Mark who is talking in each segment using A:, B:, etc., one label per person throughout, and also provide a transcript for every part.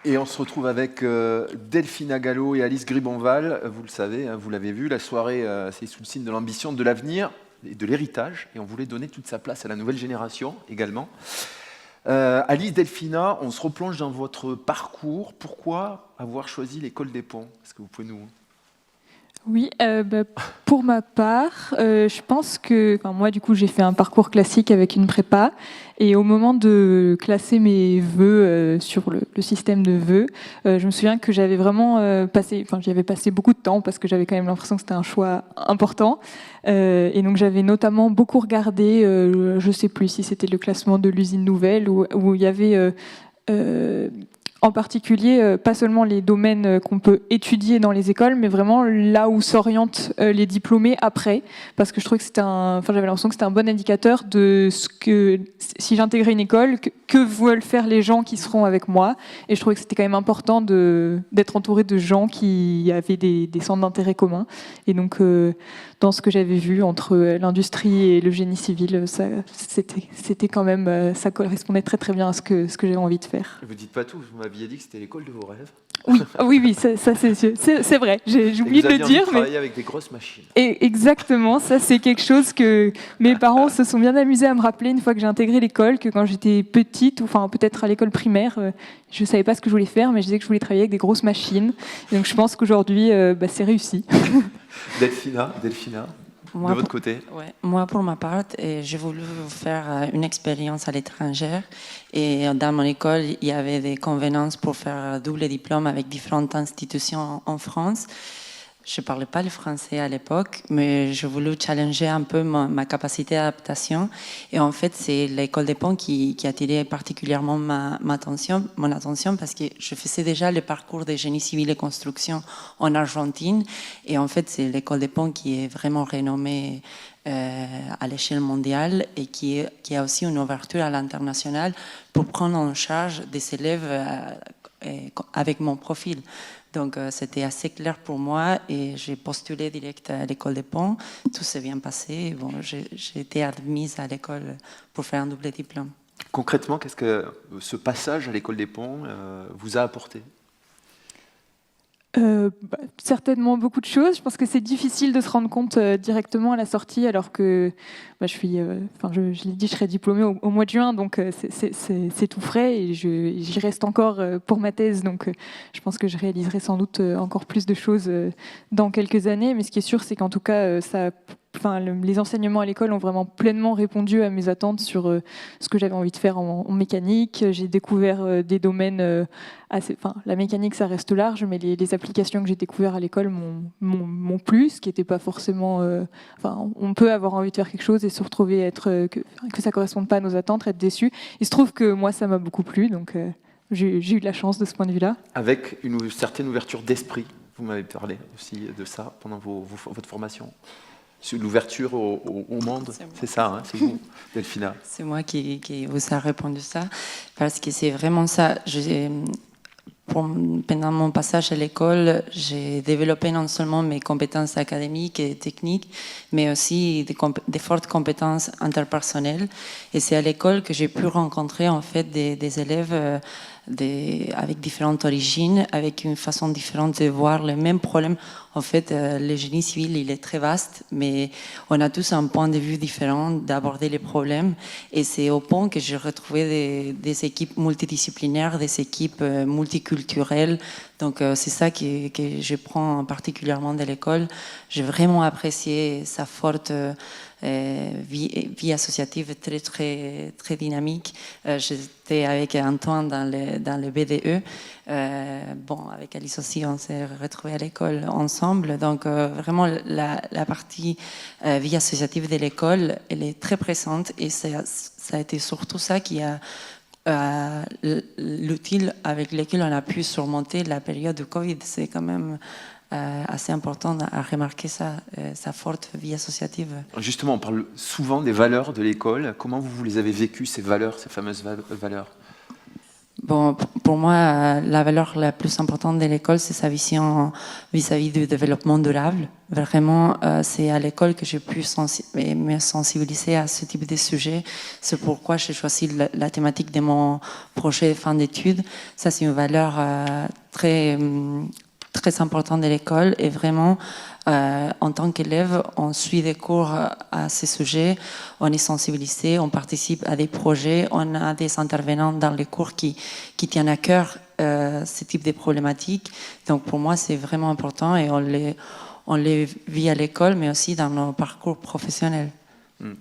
A: Et on se retrouve avec Delphina Gallo et Alice Gribonval. Vous le savez, hein, vous l'avez vu, la soirée, c'est sous le signe de l'ambition, de l'avenir et de l'héritage. Et on voulait donner toute sa place à la nouvelle génération également. Alice, Delphina, on se replonge dans votre parcours. Pourquoi avoir choisi l'école des ponts? Est-ce que vous pouvez nous...
B: Oui, pour ma part, je pense que moi, du coup, j'ai fait un parcours classique avec une prépa. Et au moment de classer mes vœux sur le système de vœux, je me souviens que j'avais vraiment j'y avais passé beaucoup de temps parce que j'avais quand même l'impression que c'était un choix important. Et donc, j'avais notamment beaucoup regardé, je ne sais plus si c'était le classement de l'usine nouvelle où il y avait... en particulier, pas seulement les domaines qu'on peut étudier dans les écoles, mais vraiment là où s'orientent les diplômés après, parce que je trouvais que j'avais l'impression que c'était un bon indicateur de ce que, si j'intégrais une école, que veulent faire les gens qui seront avec moi. Et je trouvais que c'était quand même important d'être entouré de gens qui avaient des centres d'intérêt communs. Et donc, dans ce que j'avais vu entre l'industrie et le génie civil, c'était quand même, ça correspondait très très bien à ce que j'avais envie de faire.
A: Vous dites pas tout, vous m'aviez dit que c'était l'école de vos rêves.
B: Oui, ça c'est vrai. J'ai oublié de le dire, mais
A: travailler avec des grosses machines.
B: Et exactement, ça c'est quelque chose que mes parents se sont bien amusés à me rappeler une fois que j'ai intégré l'école, que quand j'étais petite, ou enfin peut-être à l'école primaire, je savais pas ce que je voulais faire, mais je disais que je voulais travailler avec des grosses machines. Et donc je pense qu'aujourd'hui, c'est réussi.
A: Delphina,
C: Moi,
A: de votre côté.
C: Moi, pour ma part, j'ai voulu faire une expérience à l'étranger. Et dans mon école, il y avait des convenances pour faire un double diplôme avec différentes institutions en France. Je ne parlais pas le français à l'époque, mais je voulais challenger un peu ma capacité d'adaptation. Et en fait, c'est l'école des ponts qui a attiré particulièrement mon attention parce que je faisais déjà le parcours de génie civil et construction en Argentine. Et en fait, c'est l'école des ponts qui est vraiment renommée à l'échelle mondiale et qui a aussi une ouverture à l'international pour prendre en charge des élèves avec mon profil. Donc, c'était assez clair pour moi et j'ai postulé direct à l'école des ponts. Tout s'est bien passé. Bon, j'ai été admise à l'école pour faire un double diplôme.
A: Concrètement, qu'est-ce que ce passage à l'école des ponts vous a apporté ?
B: Certainement beaucoup de choses. Je pense que c'est difficile de se rendre compte directement à la sortie, alors que je l'ai dit, je serai diplômée au mois de juin, donc c'est tout frais et j'y reste encore pour ma thèse, donc je pense que je réaliserai sans doute encore plus de choses dans quelques années. Mais ce qui est sûr, c'est qu'en tout cas, les enseignements à l'école ont vraiment pleinement répondu à mes attentes sur ce que j'avais envie de faire en mécanique. J'ai découvert des domaines la mécanique, ça reste large, mais les applications que j'ai découvertes à l'école m'ont plu, ce qui n'était pas forcément... on peut avoir envie de faire quelque chose et se retrouver que ça ne corresponde pas à nos attentes, être déçu. Il se trouve que moi, ça m'a beaucoup plu, donc j'ai eu de la chance de ce point de vue-là.
A: Avec une certaine ouverture d'esprit, vous m'avez parlé aussi de ça pendant votre formation. Sur l'ouverture au monde, c'est ça, hein, c'est vous, Delphina.
C: C'est moi qui vous a répondu ça, parce que c'est vraiment ça. Pendant mon passage à l'école, j'ai développé non seulement mes compétences académiques et techniques, mais aussi des fortes compétences interpersonnelles. Et c'est à l'école que j'ai pu rencontrer en fait des élèves avec différentes origines, avec une façon différente de voir les mêmes problèmes. En fait, le génie civil, il est très vaste, mais on a tous un point de vue différent d'aborder les problèmes. Et c'est au pont que j'ai retrouvé des équipes multidisciplinaires, des équipes multiculturelles. Donc, c'est ça que je prends particulièrement de l'école. J'ai vraiment apprécié sa forte vie associative très, très, très dynamique. J'étais avec Antoine dans le BDE. Avec Alice aussi, on s'est retrouvés à l'école ensemble. Donc, vraiment, la partie vie associative de l'école, elle est très présente et ça a été surtout ça qui a l'utile avec lequel on a pu surmonter la période de Covid. C'est quand même assez important à remarquer ça, sa forte vie associative.
A: Justement, on parle souvent des valeurs de l'école. Comment vous les avez vécues, ces valeurs, ces fameuses valeurs ?
C: Bon, pour moi, la valeur la plus importante de l'école, c'est sa vision vis-à-vis du développement durable. Vraiment, c'est à l'école que j'ai pu me sensibiliser à ce type de sujet. C'est pourquoi j'ai choisi la thématique de mon projet de fin d'études. Ça, c'est une valeur très importante de l'école. Et vraiment, en tant qu'élève, on suit des cours à ces sujets, on est sensibilisé, on participe à des projets, on a des intervenants dans les cours qui tiennent à cœur ce type de problématiques. Donc pour moi, c'est vraiment important et on les vit à l'école, mais aussi dans nos parcours professionnels.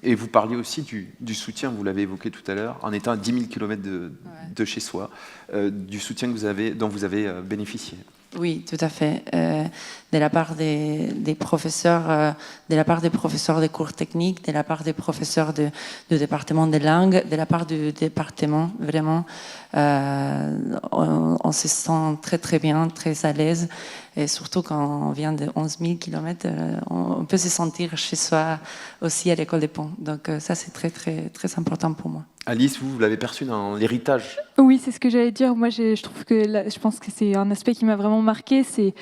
A: Et vous parliez aussi du soutien, vous l'avez évoqué tout à l'heure, en étant à 10 000 km de chez soi, du soutien dont vous avez bénéficié.
C: Oui, tout à fait. De la part des professeurs, de la part des professeurs des cours techniques, de la part des professeurs du département des langues, de la part du département, vraiment, on se sent très très bien, très à l'aise. Et surtout quand on vient de 11 000 km, on peut se sentir chez soi aussi à l'école des ponts. Donc ça, c'est très très très important pour moi.
A: Alice, vous l'avez perçu dans l'héritage.
B: Oui, c'est ce que j'allais dire. Moi, je trouve que je pense que c'est un aspect qui m'a vraiment marqué. C'est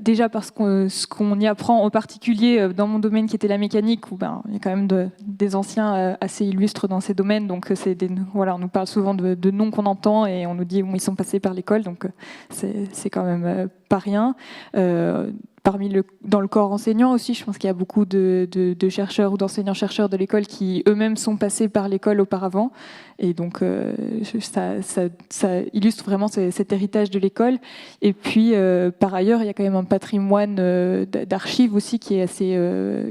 B: déjà parce que ce qu'on y apprend, en particulier dans mon domaine qui était la mécanique, où il y a quand même des anciens assez illustres dans ces domaines. Donc, on nous parle souvent de noms qu'on entend et on nous dit ils sont passés par l'école. Donc, c'est quand même pas rien. Dans le corps enseignant aussi, je pense qu'il y a beaucoup de chercheurs ou d'enseignants-chercheurs de l'école qui eux-mêmes sont passés par l'école auparavant. Et donc, ça illustre vraiment cet héritage de l'école. Et puis, par ailleurs, il y a quand même un patrimoine d'archives aussi qui est assez,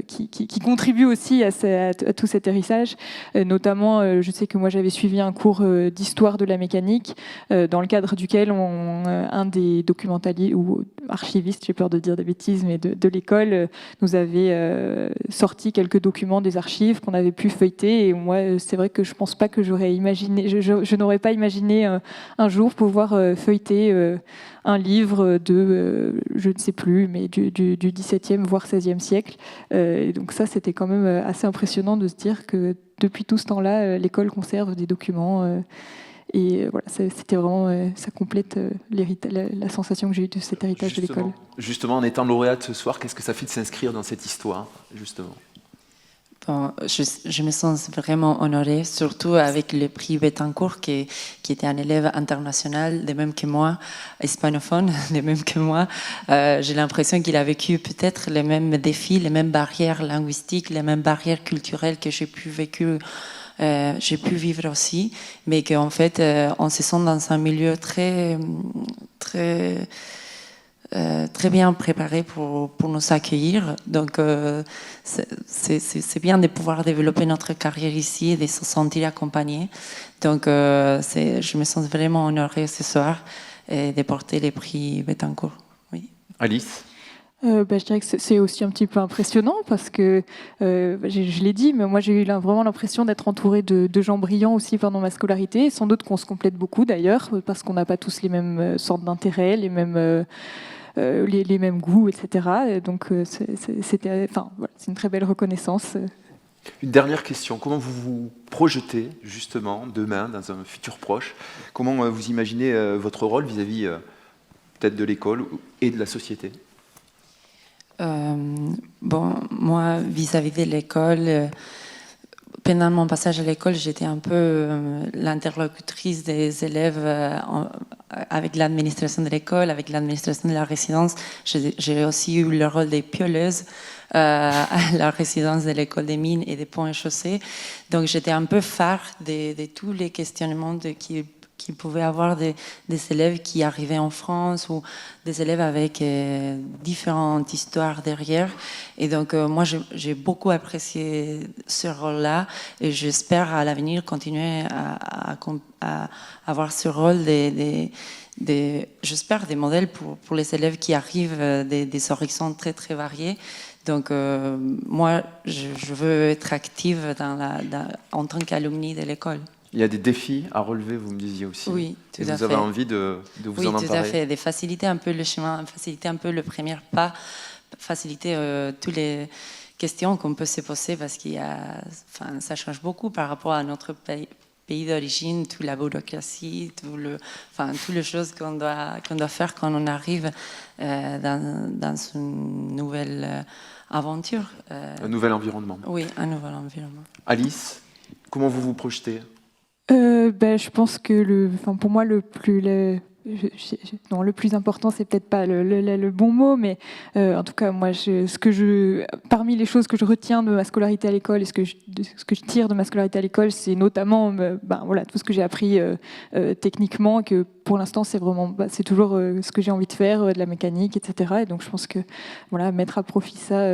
B: qui contribue aussi à tout cet héritage. Notamment, je sais que moi, j'avais suivi un cours d'histoire de la mécanique, dans le cadre duquel un des documentalistes ou archivistes, j'ai peur de dire des bêtises, mais de l'école, nous avait sorti quelques documents des archives qu'on avait pu feuilleter. Et moi, c'est vrai que je pense pas que j'aurais imaginé, je n'aurais pas imaginé un jour pouvoir feuilleter un livre de, je ne sais plus, mais du XVIIe voire XVIe siècle. Et donc ça, c'était quand même assez impressionnant de se dire que depuis tout ce temps-là, l'école conserve des documents. Et voilà, c'était vraiment, ça complète la sensation que j'ai eue de cet héritage de l'école.
A: Justement, en étant lauréate ce soir, qu'est-ce que ça fait de s'inscrire dans cette histoire, justement?
C: Bon, je me sens vraiment honorée, surtout avec le prix Bettencourt, qui était un élève international, de même que moi, hispanophone, de même que moi. J'ai l'impression qu'il a vécu peut-être les mêmes défis, les mêmes barrières linguistiques, les mêmes barrières culturelles que j'ai pu vivre aussi, mais qu'en fait, on se sent dans un milieu très bien préparé pour nous accueillir. Donc, c'est bien de pouvoir développer notre carrière ici et de se sentir accompagné. Donc, je me sens vraiment honorée ce soir de porter les prix Bettencourt. Oui.
A: Alice?
B: Je dirais que c'est aussi un petit peu impressionnant parce que, je l'ai dit, mais moi j'ai eu vraiment l'impression d'être entourée de gens brillants aussi pendant ma scolarité. Sans doute qu'on se complète beaucoup d'ailleurs, parce qu'on n'a pas tous les mêmes sortes d'intérêts, les mêmes goûts, etc. Donc c'est une très belle reconnaissance.
A: Une dernière question. Comment vous vous projetez justement demain, dans un futur proche? Comment vous imaginez votre rôle vis-à-vis peut-être de l'école et de la société?
C: Bon, moi, vis-à-vis de l'école, pendant mon passage à l'école, j'étais un peu l'interlocutrice des élèves avec l'administration de l'école, avec l'administration de la résidence. J'ai aussi eu le rôle des pioleuses à la résidence de l'école des mines et des ponts et chaussées. Donc j'étais un peu phare de tous les questionnements qu'il pouvait avoir des élèves qui arrivaient en France ou des élèves avec différentes histoires derrière. Et donc, moi, j'ai beaucoup apprécié ce rôle-là et j'espère à l'avenir continuer à avoir ce rôle j'espère, des modèles pour les élèves qui arrivent des horizons très, très variés. Donc, moi, je veux être active en tant qu'alumni de l'école.
A: Il y a des défis à relever, vous me disiez aussi.
C: Oui, tout à fait.
A: Vous avez envie de vous en emparer.
C: Oui, tout à fait. De faciliter un peu le chemin, faciliter un peu le premier pas, faciliter toutes les questions qu'on peut se poser parce ça change beaucoup par rapport à notre pays d'origine, toute la bureaucratie, toutes les choses qu'on doit faire quand on arrive dans une nouvelle aventure.
A: Un nouvel environnement.
C: Oui, un nouvel environnement.
A: Alice, comment vous vous projetez?
B: Je pense que pour moi, le plus important, c'est peut-être pas le bon mot, mais en tout cas, moi, parmi les choses que je retiens de ma scolarité à l'école et ce que je tire de ma scolarité à l'école, c'est notamment tout ce que j'ai appris techniquement, que pour l'instant, c'est toujours ce que j'ai envie de faire, de la mécanique, etc. Et donc, je pense que mettre à profit ça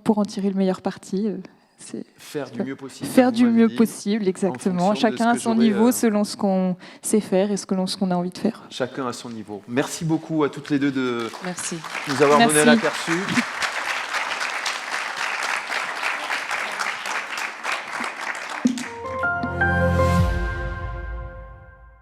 B: pour en tirer le meilleur parti.
A: Faire du mieux possible.
B: Faire du mieux possible, exactement. Chacun à son niveau, selon ce qu'on sait faire et selon ce qu'on a envie de faire.
A: Chacun à son niveau. Merci beaucoup à toutes les deux de
C: Merci.
A: nous avoir donné l'aperçu.